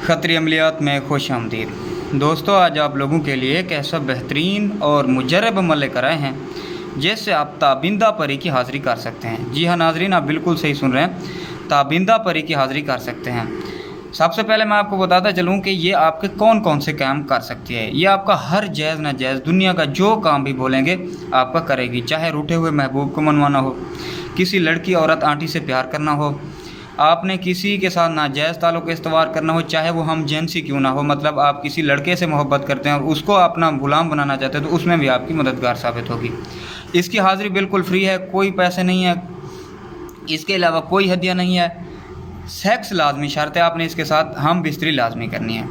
खतरी अमलियात में खुश आमदीद। दोस्तों, आज आप लोगों के लिए एक ऐसा बेहतरीन और मुजरब अमल लेकर आए हैं जिससे आप ताबिंदा परी की हाज़िरी कर सकते हैं। जी हाँ नाजरीन, आप बिल्कुल सही सुन रहे हैं, ताबिंदा परी की हाज़िरी कर सकते हैं। सबसे पहले मैं आपको बताता चलूँ कि ये आपके कौन कौन से काम कर सकती है। ये आपका हर जायज़ नाजायज़ दुनिया का जो काम भी बोलेंगे आपका करेगी। चाहे रूठे हुए महबूब को मनवाना हो, किसी लड़की औरत आंटी से प्यार करना हो, आपने किसी के साथ नाजायज़ ताल्लुक़ इस्तवार करना हो, चाहे वो हम जिनसी क्यों ना हो, मतलब आप किसी लड़के से मोहब्बत करते हैं और उसको अपना गुलाम बनाना चाहते हैं तो उसमें भी आपकी मददगार साबित होगी। इसकी हाज़िरी बिल्कुल फ्री है, कोई पैसे नहीं है, इसके अलावा कोई हदिया नहीं है। सेक्स लाजमी शर्त है, आपने इसके साथ हम बिस्तरी लाजमी करनी है।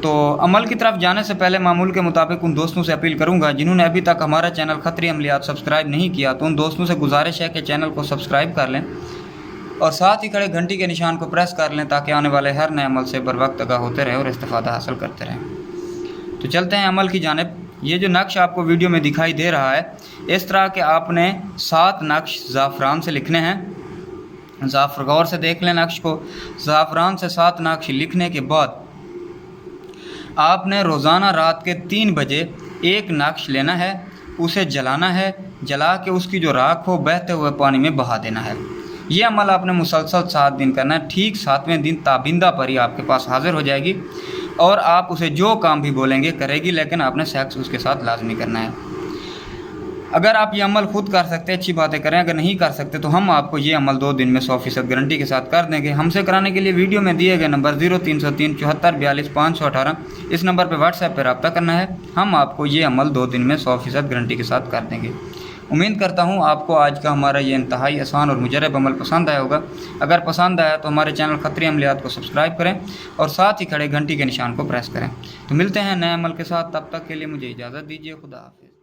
तो अमल की तरफ जाने से पहले मामूल के मुताबिक उन दोस्तों से अपील करूंगा जिन्होंने अभी तक हमारा चैनल खतरी अमलियात सब्सक्राइब नहीं किया, तो उन दोस्तों से गुजारिश है कि चैनल को सब्सक्राइब कर लें और साथ ही खड़े घंटी के निशान को प्रेस कर लें ताकि आने वाले हर नए अमल से बर वक्त आगाह होते रहें और इस्तिफ़ादा हासिल करते रहें। तो चलते हैं अमल की जानिब। ये जो नक्श आपको वीडियो में दिखाई दे रहा है, इस तरह के आपने 7 नक्श ज़ाफ़रान से लिखने हैं। गौर से देख लें नक्श को। ज़ाफ़रान से 7 नक्श लिखने के बाद आपने रोज़ाना रात के 3 बजे एक नक्श लेना है, उसे जलाना है, जला के उसकी जो राख हो बहते हुए पानी में बहा देना है। ये अमल आपने मुसलसल 7 दिन करना है। ठीक 7वें दिन ताबिंदा परी आपके पास हाज़िर हो जाएगी और आप उसे जो काम भी बोलेंगे करेगी, लेकिन आपने सेक्स उसके साथ लाजमी करना है। अगर आप ये अमल खुद कर सकते हैं अच्छी बातें करें, अगर नहीं कर सकते तो हम आपको ये अमल 2 दिन में 100% गारंटी के साथ कर देंगे। हमसे कराने के लिए वीडियो में दिए गए नंबर 0303 74 42 518 इस नंबर पर व्हाट्सएप पर रब्ता करना है। हम आपको ये अमल 2 दिन में 100% गारंटी के साथ कर देंगे। उम्मीद करता हूँ आपको आज का हमारा ये इंतहाई आसान और मुजरब अमल पसंद आया होगा। अगर पसंद आया तो हमारे चैनल खतरी अमलियात को सब्सक्राइब करें और साथ ही खड़े घंटी के निशान को प्रेस करें। तो मिलते हैं नए अमल के साथ, तब तक के लिए मुझे इजाज़त दीजिए। खुदा हाफिज़।